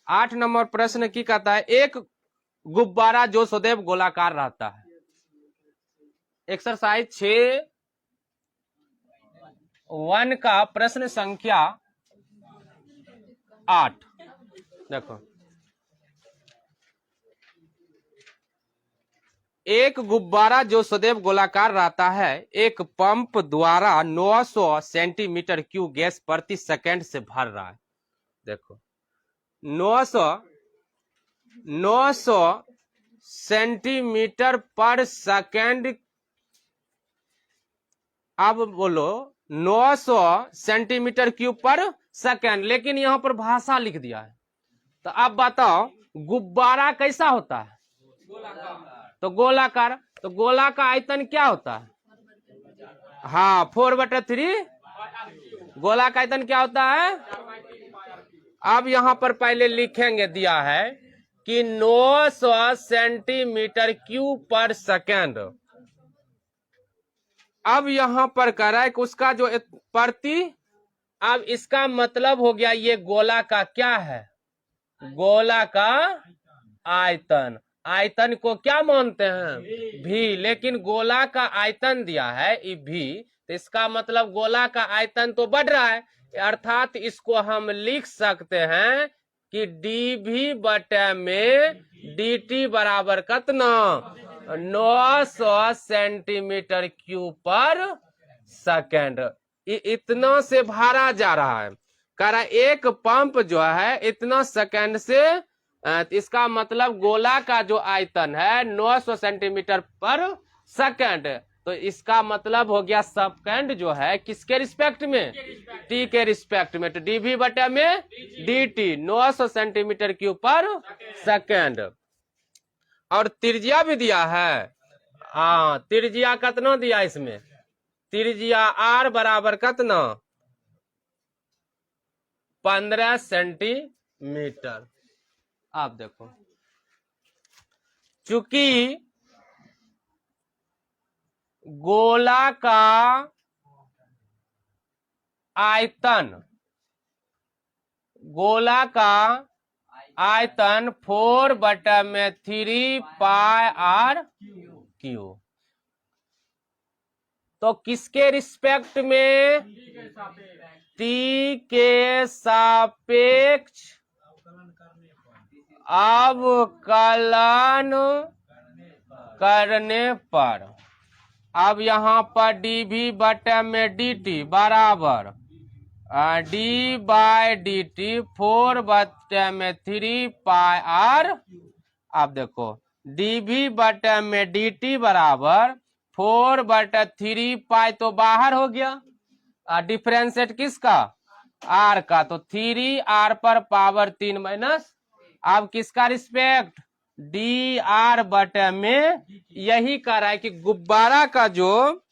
8 number प्रश्न की कहता है, एक गुब्बारा जो सदैव गोलाकार रहता है। एक्सरसाइज 6(1) का प्रश्न संख्या 8 देखो। एक गुब्बारा जो सदैव गोलाकार रहता है, एक पंप द्वारा 900 सेंटीमीटर क्यूब गैस प्रति सेकंड से भर रहा है। देखो 900 सेंटीमीटर पर सेकंड। अब बोलो 900 सेंटीमीटर क्यूब पर सेकंड, लेकिन यहां पर भाषा लिख दिया है। तो अब बताओ गुब्बारा कैसा होता है? तो गोलाकार। तो गोला का आयतन क्या होता है? हाँ 4/3। गोला का आयतन क्या होता है? अब यहां पर पहले लिखेंगे, दिया है कि 900 सेंटीमीटर क्यूब पर सेकंड। अब यहां पर कह रहा है कि उसका जो प्रति, अब इसका मतलब हो गया ये गोला का क्या है? गोला का आयतन। आयतन को क्या मानते हैं? भी। लेकिन गोला का आयतन दिया है भी, तो इसका मतलब गोला का आयतन तो बढ़ रहा है, अर्थात इसको हम लिख सकते हैं कि dv बटे में dt बराबर कितना? 900 सेंटीमीटर क्यूब पर सेकंड। इतना से भरा जा रहा है। कह रहा एक पंप जो है इतना सेकंड से, इसका मतलब गोला का जो आयतन है 900 सेंटीमीटर पर सेकंड। तो इसका मतलब हो गया सेकंड जो है किसके रिस्पेक्ट में? टी के रिस्पेक्ट में। तो dv बटे में dt 900 सेंटीमीटर क्यूब पर सेकंड। और त्रिज्या भी दिया है। हाँ त्रिज्या कितना दिया इसमें? त्रिज्या r बराबर कितना? 15 सेंटीमीटर। आप देखो, चूंकि गोला का आयतन 4/3 पाई r क्यूब, तो किसके रिस्पेक्ट में? टी के सापेक्ष अवकलन करने पर। अब यहाँ पर dv बटे में dt बराबर d/dt 4/3 पाई r। अब देखो dv बटे में dt बराबर 4/3 पाई तो बाहर हो गया, डिफरेंशिएट किसका? r का। तो 3r पर पावर 3 माइनस, अब किसका रिस्पेक्ट? dr बटे में। यही कह रहा है कि गुब्बारा का जो,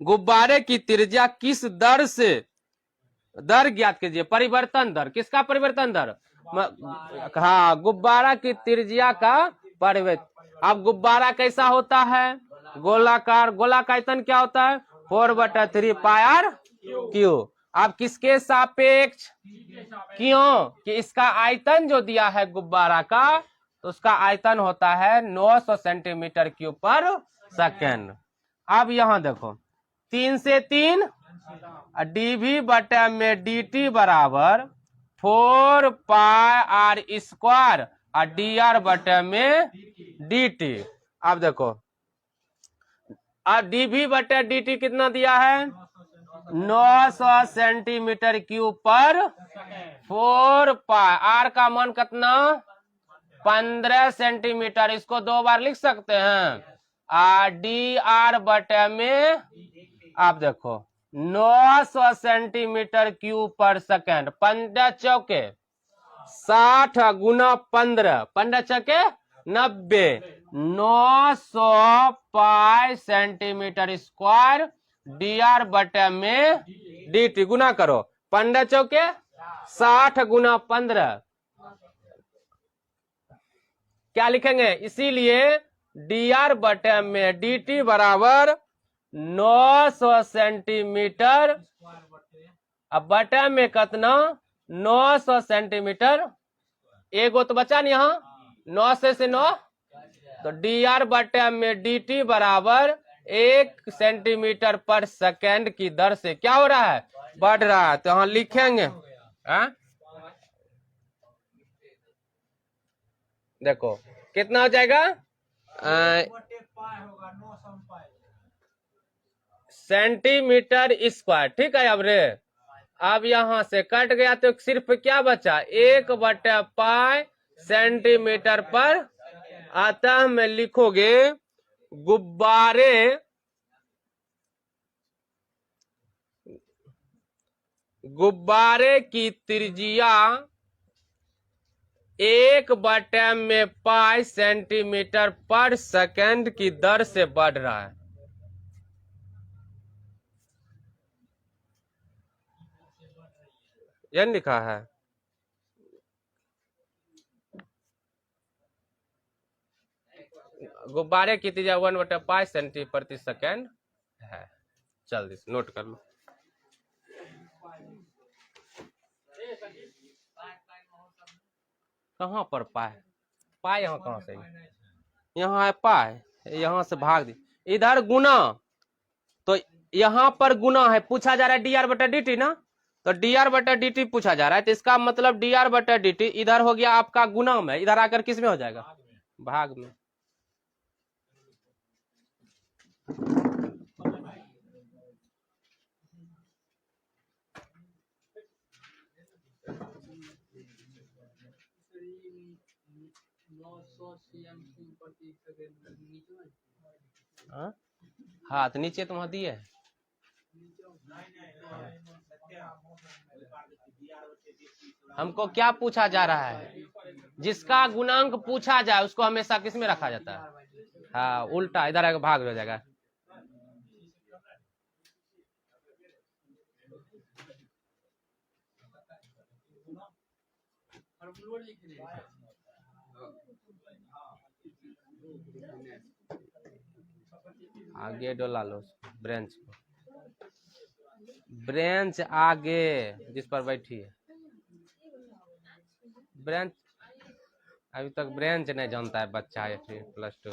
गुब्बारे की त्रिज्या किस दर से, दर ज्ञात कीजिए, परिवर्तन दर। किसका परिवर्तन दर? हाँ गुब्बारा की त्रिज्या का परिवर्तन। अब गुब्बारा कैसा होता है? गोलाकार। गोला का आयतन क्या होता है? 4/3 पाई r क्यूब। अब किसके सापेक्ष? क्यों कि इसका आयतन जो दिया है गुब्बारा का, तो उसका आयतन होता है 900 सेंटीमीटर क्यूब पर सेकंड। अब यहां देखो 3 से 3, dv बटे में dt बराबर 4 पाई r स्क्वायर और dr बटे में dt। अब देखो अब dv बटे dt कितना दिया है? 900 सेंटीमीटर क्यूब पर 4 पाई। r का मान कितना? 15 सेंटीमीटर। इसको 2 बार लिख सकते हैं। dr बटे में, आप देखो 900 सेंटीमीटर क्यूब पर सेकंड। 15 चौके 60 गुना 15, 15 चौके 90, 900 पाई सेंटीमीटर स्क्वायर dr बटे में dt। गुना करो, 15 चौके 60 गुना 15, क्या लिखेंगे? इसीलिए dr बटे में dt बराबर 900 सेंटीमीटर, अब बटे में कितना? 900 सेंटीमीटर एगो तो बचा नहीं यहाँ 9 से 9, तो dr बटे में dt बराबर 1 सेंटीमीटर पर सेकेंड की दर से क्या हो रहा है, बढ़ रहा है। तो यहाँ लिखेंगे देखो कितना हो जाएगा, सेंटीमीटर स्क्वायर। ठीक है। अब रे अब यहां से कट गया तो सिर्फ क्या बचा, 1/π सेंटीमीटर पर। अतः में लिखोगे गुब्बारे की त्रिज्या 1/π सेंटीमीटर पर सेकेंड की दर से बढ़ रहा है। यह लिखा है। गुब्बारे की त्रिज्या 1/π सेंटी प्रति सेकेंड है। चल दिस नोट कर लो। कहाँ पर पाए, पाए यहाँ कहाँ से, यहाँ है पाए, यहाँ से भाग दी, इधर गुना, तो यहाँ पर गुना है, पूछा जा रहा है dr बटा dt ना, तो dr बटा dt पूछा जा रहा है, तो इसका मतलब dr बटा dt इधर हो गया आपका गुना में, इधर आकर किस में हो जाएगा, भाग में। हाँ तो नीचे तो वहां दिए है। हमको क्या पूछा जा रहा है, जिसका गुणांक पूछा जाए उसको हमेशा किस में रखा जाता है, हाँ उल्टा, इधर आगे भाग हो जाएगा। आगे डोला लो ब्रेंच को, ब्रेंच आगे जिस पर बैठी है, ब्रेंच अभी तक ब्रेंच नहीं जानता है बच्चा है +2।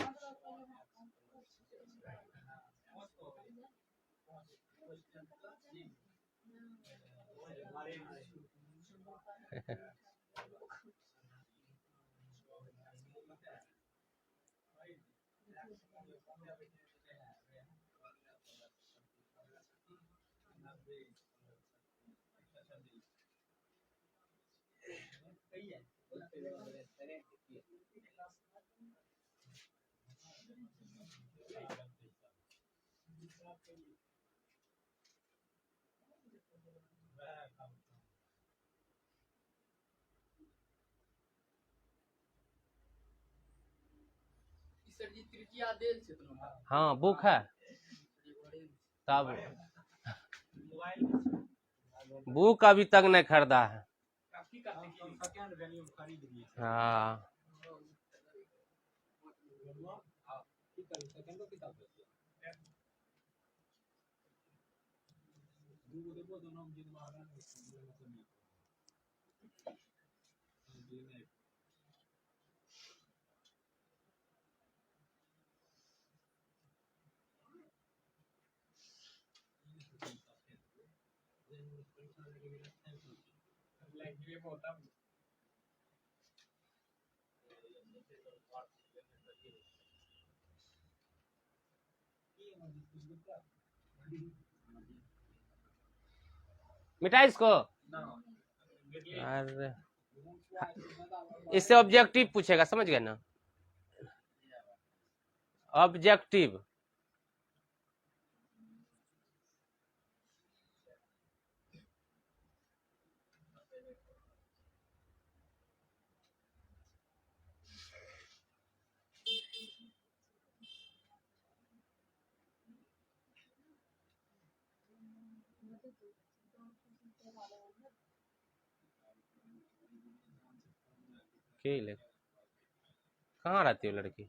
हाँ बुक है, तब बुक अभी तक नहीं खरीदा है। हाँ मिटा इसको। अरे इससे ऑब्जेक्टिव पूछेगा, समझ गए ना, ऑब्जेक्टिव। कहाँ रहती है लड़की,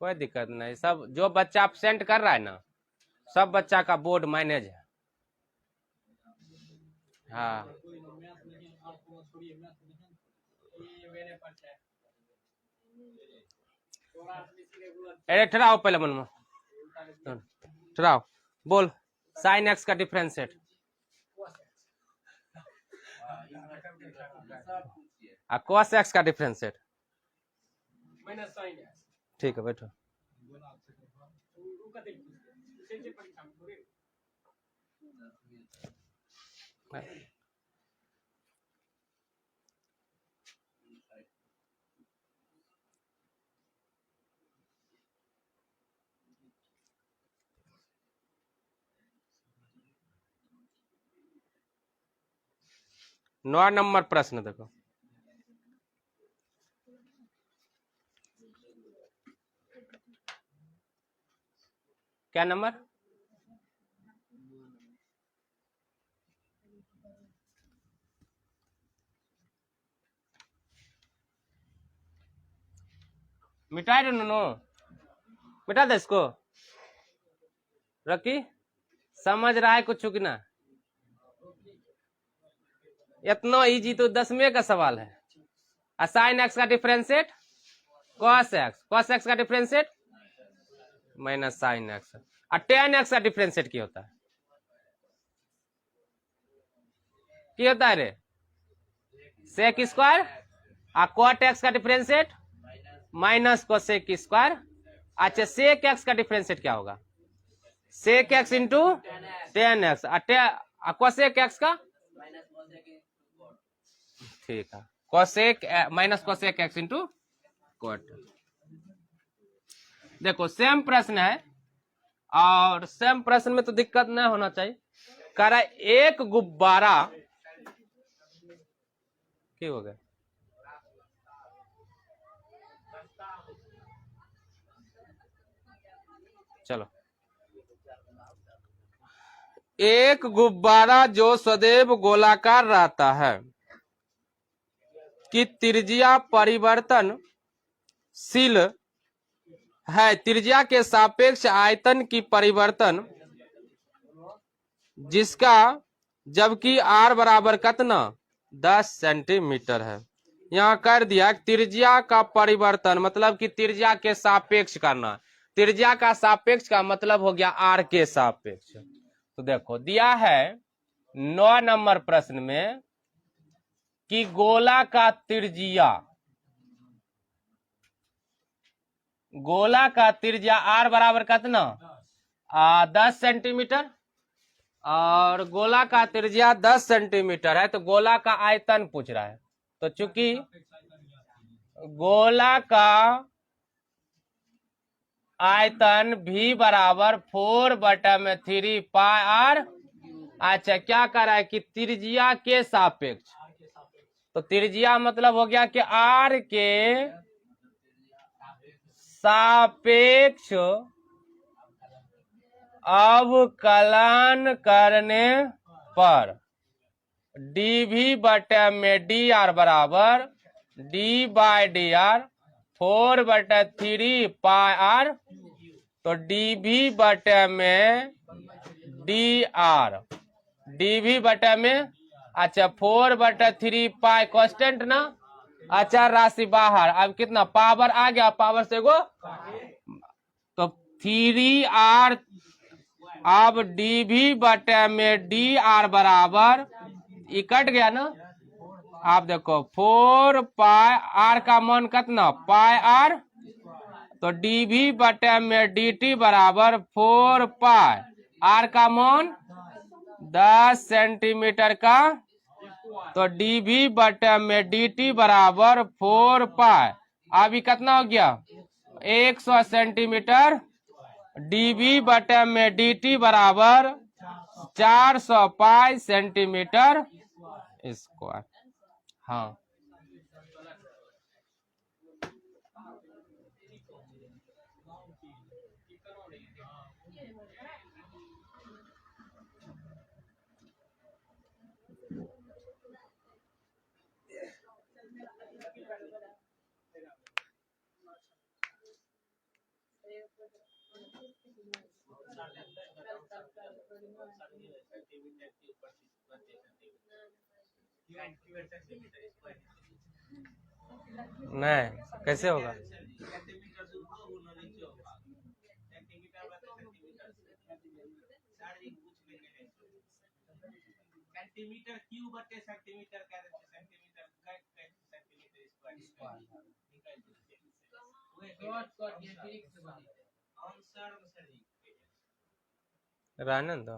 कोई दिक्कत नहीं, सब जो बच्चा एब्सेंट कर रहा है ना, सब बच्चा का बोर्ड मैनेज है। हाँ अरे ठहराओ पहले मन में ठहराओ बोल साइन एक्स का डिफरेंशिएट कॉस एक्स का डिफरेंशिएट ठीक है बैठो नौ नंबर प्रश्न देखो क्या नंबर मिटा दो नो मिटा दे इसको रखी समझ रहा है कुछ कि ना इतना इजी तो 10वें का सवाल है साइन एक्स का डिफरेंशिएट कॉस एक्स का डिफरेंशिएट माइनस साइन एक्स और टेन एक्स का डिफरेंशिएट क्या होता है क्या होता है रे सेक स्क्वायर और कॉट एक्स का डिफरेंशिएट माइनस कोसेक स्क्वायर अच्छा सेक एक्स का डिफरेंशिएट क्या होगा sec x into tan x cosec x का ठीक है cosec minus cosec x into cot देखो सेम प्रश्न है और सेम प्रश्न में तो दिक्कत नहीं होना चाहिए कह रहा है एक गुब्बारा क्या हो गया चलो एक गुब्बारा जो सदैव गोलाकार रहता है कि त्रिज्या परिवर्तनशील है त्रिज्या के सापेक्ष आयतन की परिवर्तन जिसका जबकि r बराबर कितना 10 सेंटीमीटर है यहाँ कर दिया त्रिज्या का परिवर्तन मतलब कि त्रिज्या के सापेक्ष करना त्रिज्या का सापेक्ष का मतलब हो गया r के सापेक्ष तो देखो दिया है 9 नंबर प्रश्न में कि गोला का त्रिज्या r बराबर कितना 10 सेंटीमीटर और गोला का त्रिज्या 10 सेंटीमीटर है तो गोला का आयतन पूछ रहा है तो चूंकि गोला का आयतन v बराबर 4/3 पाई r अच्छा क्या कर रहा है कि त्रिज्या के सापेक्ष तो त्रिज्या मतलब हो गया कि r के सापेक्ष अवकलन करने पर dv बटे में dr बराबर d/dr 4/3 पाई r तो dv बटे में dv बटे में अच्छा 4/3 पाई कांस्टेंट ना अच्छा राशि बाहर अब कितना पावर आ गया पावर से गो तो 3r अब dv बटे में dr बराबर कट गया ना आप देखो 4 पाई r का मान कितना पाई r तो dv बटे में dt बराबर 4 पाई r का मान 10 सेंटीमीटर का तो dv बटे में dt बराबर 4 पाई अभी कितना हो गया 100 सेंटीमीटर dv बटे में dt बराबर 400 पाई सेंटीमीटर स्क्वायर हाँ नहीं, कैसे होगा? सेंटीमीटर क्यूब बटे सेंटीमीटर का सेंटीमीटर का सेंटीमीटर स्क्वायर आंसर सही रहने दो।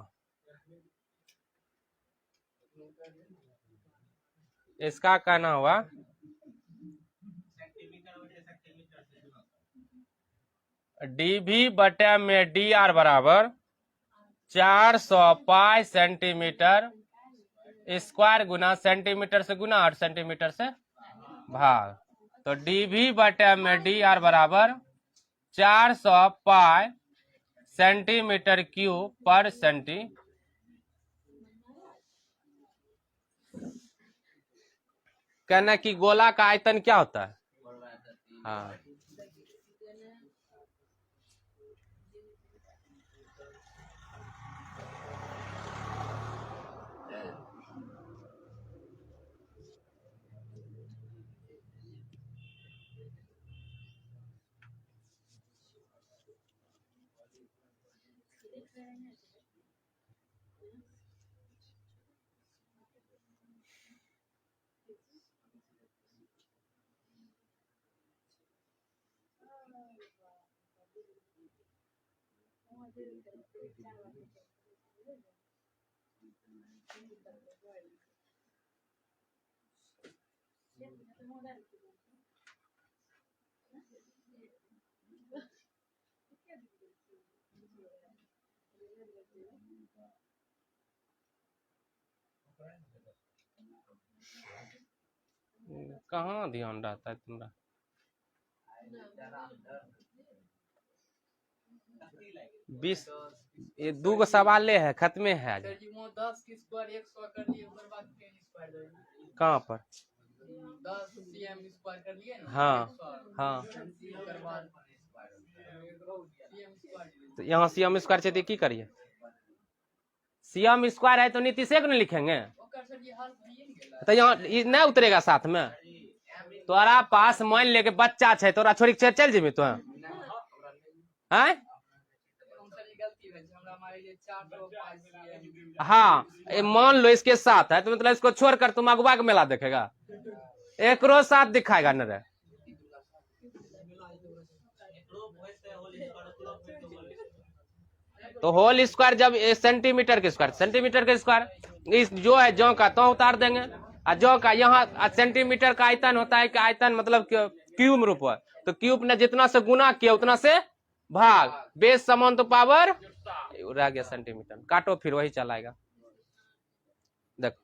इसका कहना हुआ डीवी बटे में डी आर बराबर 400 पाई सेंटीमीटर स्क्वायर गुना सेंटीमीटर से गुना और सेंटीमीटर से भाग। तो डीवी बटे में डी आर बराबर 400 पाई सेंटीमीटर क्यूब पर सेंटी। कहना कि गोला का आयतन क्या होता है? हाँ, कहाँ ध्यान रहता है तुम्हारा? बीस ये 2 सवाल ले है, खत्मे है आज। 10 की स्क्वायर 100 कर लिए, उसके बाद 10 स्क्वायर कहाँ पर? 10 cm स्क्वायर कर लिए ना। हाँ हाँ, उसके बाद तो यहाँ सीएम स्क्वायर चाहिए की करिए? सीएम स्क्वायर है तो नीतीश एक न लिखेंगे, तो यहाँ नहीं उतरेगा साथ में। तोरा पास मान ले के बच्चा है, तोरा छोड़ी के चल जेबी तो हैं? हाँ, मान लो इसके साथ है तो मतलब इसको छोड़कर तुम अगवा का मेला देखेगा, एकरो साथ दिखाएगा न रे। तो होल स्क्वायर जब सेंटीमीटर के स्क्वायर इस जो है जो का तो उतार देंगे, और जो का यहाँ सेंटीमीटर का आयतन होता है कि आयतन मतलब क्यूब रूप है, तो क्यूब ने जितना से गुना किया उतना से भाग, बेस समान तो पावर रह गया सेंटीमीटर। काटो फिर वही चलाएगा। देखो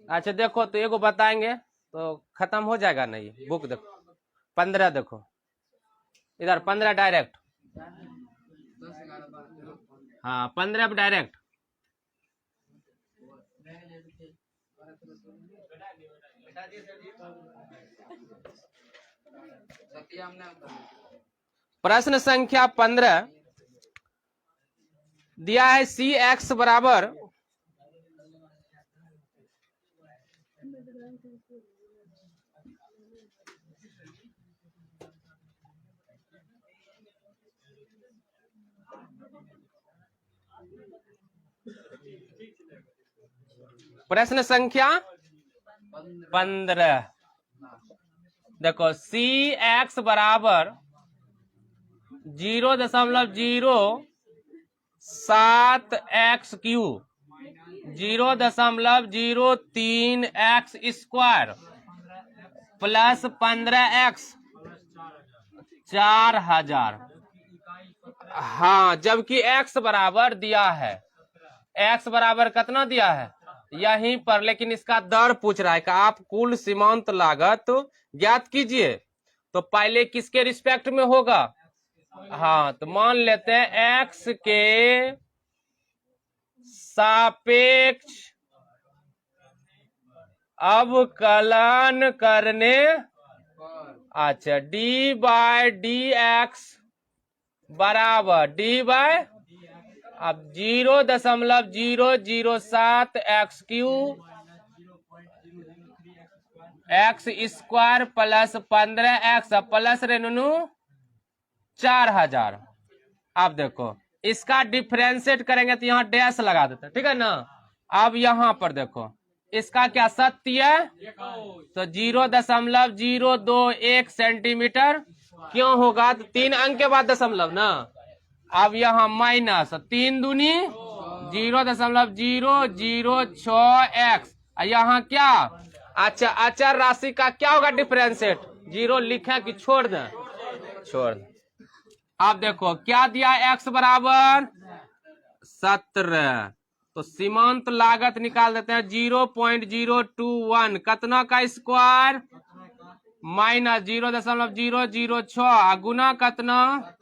अच्छा देखो, तो एगो बताएंगे तो खत्म हो जाएगा नहीं। बुक देखो 15 देखो इधर 15 डायरेक्ट, हाँ 15 डायरेक्ट। प्रश्न संख्या 15 दिया है सी एक्स बराबर प्रश्न संख्या 15 देखो सी एक्स बराबर 0.07 x cube 0.03 x square plus 15 x 4000। हाँ, जबकि एक्स बराबर दिया है, एक्स बराबर कितना दिया है यहीं पर, लेकिन इसका दर पूछ रहा है कि आप कुल सीमांत लागत ज्ञात कीजिए। तो पहले किसके रिस्पेक्ट में होगा? हाँ, तो मान लेते हैं एक्स के सापेक्ष अवकलन करने, अच्छा डी बाय डी एक्स बराबर डी बाय, अब 0.007 x Q x square plus 15x plus Renu 4000। अब देखो इसका डिफरेंशिएट करेंगे तो यहाँ डैश लगा देते हैं, ठीक है ना। अब यहाँ पर देखो इसका क्या सत्य है, तो 0.021 सेंटीमीटर क्यों होगा, तो 3 अंक के बाद दशमलव ना। अब यहाँ माइनस 3 दूनी 0.006x, यहाँ क्या, अच्छा अचर राशि का क्या होगा डिफरेंशिएट, 0 लिखे कि छोड़ दें, छोड़ दें। अब देखो क्या दिया, x बराबर 17, तो सीमांत लागत निकाल देते हैं 0.021 कतना का स्क्वायर माइनस 0.006 गुना कतना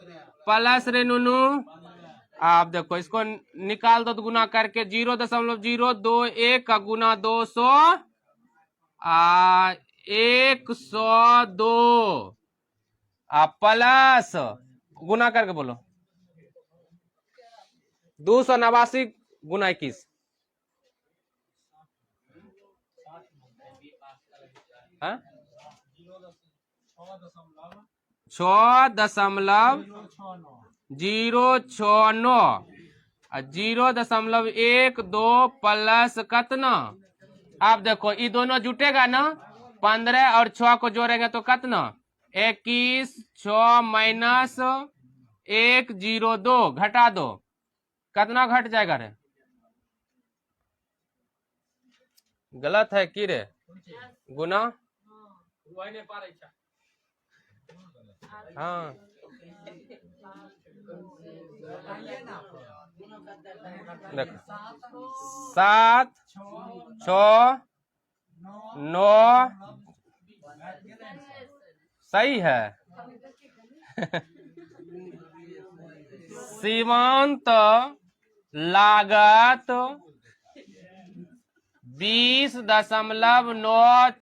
प्लस रेनू। आप देखो इसको निकाल दो तो गुना करके 0.021 का गुना 200 102 प्लस गुना करके बोलो 289 गुना 21, हाँ 6.069 0.12 प्लस कतना। आप देखो ये दोनों जुटेगा ना, 15 और 6 को जोड़ेंगे तो कतना 21, 6 माइनस 102 घटा दो, कितना घट जाएगा रे, गलत है की रे, गुना हाँ देखो 7 6 9 सही है। सीमांत लागत 20.9